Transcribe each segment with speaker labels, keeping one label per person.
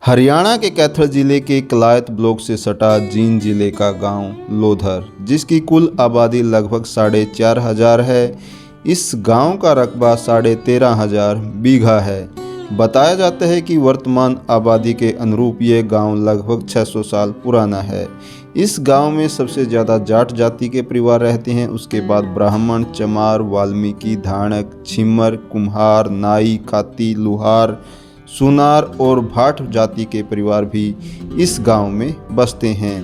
Speaker 1: हरियाणा के कैथल जिले के कलायत ब्लॉक से सटा जींद जिले का गांव लोधर, जिसकी कुल आबादी लगभग 4,500 है। इस गांव का रकबा 13,500 बीघा है। बताया जाता है कि वर्तमान आबादी के अनुरूप ये गांव लगभग 600 साल पुराना है। इस गांव में सबसे ज़्यादा जाट जाति के परिवार रहते हैं। उसके बाद ब्राह्मण, चमार, वाल्मीकि, धानक, छिम्मर, कुम्हार, नाई, खाती, लुहार, सुनार और भाट जाति के परिवार भी इस गांव में बसते हैं।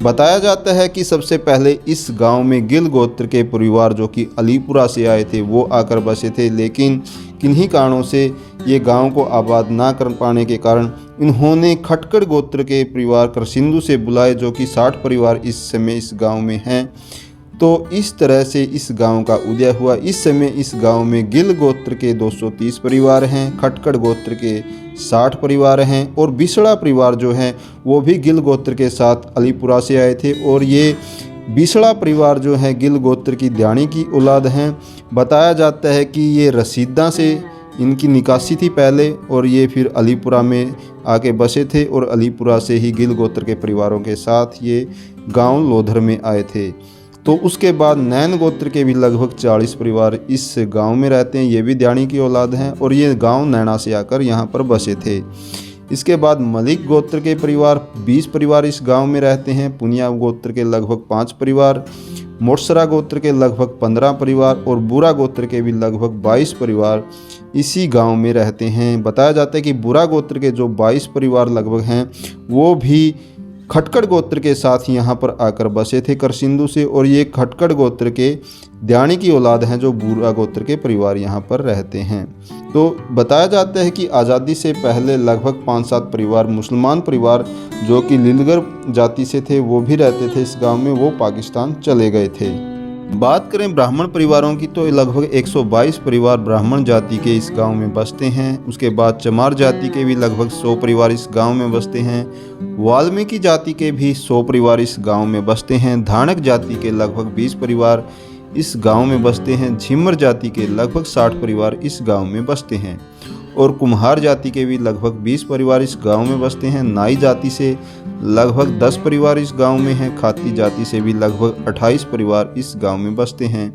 Speaker 1: बताया जाता है कि सबसे पहले इस गांव में गिल गोत्र के परिवार जो कि अलीपुरा से आए थे वो आकर बसे थे, लेकिन किन्हीं कारणों से ये गांव को आबाद ना कर पाने के कारण इन्होंने खटकड़ गोत्र के परिवार करसिंधु से बुलाए, जो कि 60 परिवार इस समय इस गांव में हैं। तो इस तरह से इस गांव का उदय हुआ। इस समय इस गांव में गिल गोत्र के 230 परिवार हैं, खटकड़ गोत्र के 60 परिवार हैं और बिसड़ा परिवार जो हैं वो भी गिल गोत्र के साथ अलीपुरा से आए थे। और ये बिसड़ा परिवार जो है गिल गोत्र की ध्यानी की औलाद हैं। बताया जाता है कि ये रसीदा से इनकी निकासी थी पहले और ये फिर अलीपुरा में आके बसे थे और अलीपुरा से ही गिल गोत्र के परिवारों के साथ ये गांव लोधर में आए थे। तो उसके बाद नैन गोत्र के भी लगभग 40 परिवार इस गांव में रहते हैं। ये भी ध्यानी की औलाद हैं और ये गांव नैना से आकर यहाँ पर बसे थे। इसके बाद मलिक गोत्र के परिवार 20 परिवार इस गांव में रहते हैं। पुनिया गोत्र के लगभग 5 परिवार, मोटसरा गोत्र के लगभग 15 परिवार और बुरा गोत्र के भी लगभग 22 परिवार इसी गांव में रहते हैं। बताया जाता है कि बुरा गोत्र के जो 22 परिवार लगभग हैं वो भी खटकड़ गोत्र के साथ यहाँ पर आकर बसे थे करसिंधु से, और ये खटकड़ गोत्र के ध्यानी की औलाद हैं जो बुरा गोत्र के परिवार यहाँ पर रहते हैं। तो बताया जाता है कि आज़ादी से पहले लगभग 5-7 परिवार मुसलमान परिवार जो कि लीलगर जाति से थे वो भी रहते थे इस गांव में, वो पाकिस्तान चले गए थे। बात करें ब्राह्मण परिवारों की तो लगभग 122 परिवार ब्राह्मण जाति के इस गांव में बसते हैं। उसके बाद चमार जाति के भी लगभग 100 परिवार इस गांव में बसते हैं। वाल्मीकि जाति के भी 100 परिवार इस गांव में बसते हैं। धानक जाति के लगभग 20 परिवार इस गांव में बसते हैं। झिम्मर जाति के लगभग 60 परिवार इस गांव में बसते हैं और कुम्हार जाति के भी लगभग 20 परिवार इस गांव में बसते हैं। नाई जाति से लगभग 10 परिवार इस गांव में हैं। खाती जाति से भी लगभग 28 परिवार इस गांव में बसते हैं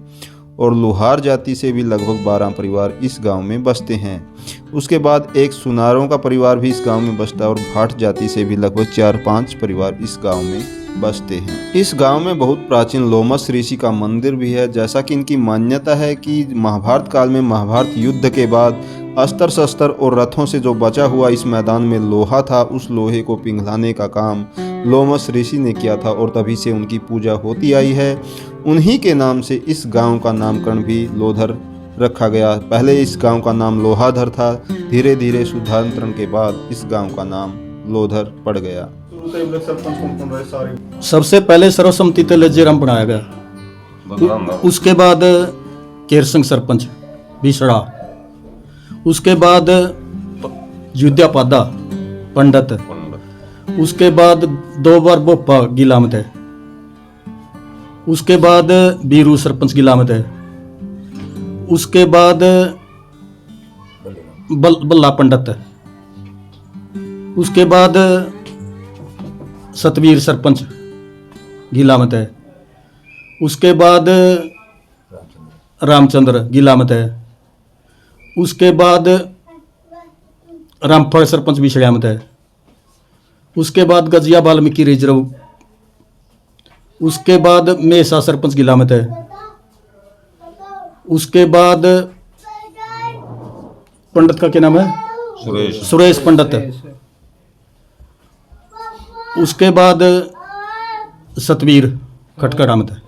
Speaker 1: और लुहार जाति से भी लगभग 12 परिवार इस गांव में बसते हैं। उसके बाद एक सुनारों का परिवार भी इस गांव में बसता है और भाट जाति से भी लगभग 4-5 परिवार इस गांव में बसते हैं। इस गांव में बहुत प्राचीन लोमस ऋषि का मंदिर भी है। जैसा कि इनकी मान्यता है कि महाभारत काल में महाभारत युद्ध के बाद अस्त्र शस्त्र और रथों से जो बचा हुआ इस मैदान में लोहा था, उस लोहे को पिघलाने का काम लोमस ऋषि ने किया था और तभी से उनकी पूजा होती आई है। उन्हीं के नाम से इस गांव का नामकरण भी लोधर रखा गया। पहले इस गांव का नाम लोहाधर था, धीरे धीरे शुद्धांतरण के बाद इस गांव का नाम लोधर पड़ गया।
Speaker 2: सबसे पहले सर्वसम्मति तो लज्जेराम बनाया गया, उसके बाद केरसंग सरपंच बिसड़ा, उसके बाद युद्धापादा पंडित, उसके बाद 2 बार बोपा गिलामत है, उसके बाद बीरू सरपंच गिलामत है, उसके बाद बल्ला पंडित है, उसके बाद सतवीर सरपंच गिलामत है, उसके बाद रामचंद्र गिलामत है, उसके बाद रामफल सरपंच भी शगामत है, उसके बाद गजिया वाल्मीकि रिजर्व, उसके बाद मेसा सरपंच गिलामत है, उसके बाद पंडित का क्या नाम है, सुरेश पंडित, उसके बाद सतवीर खटकड़ आमद है।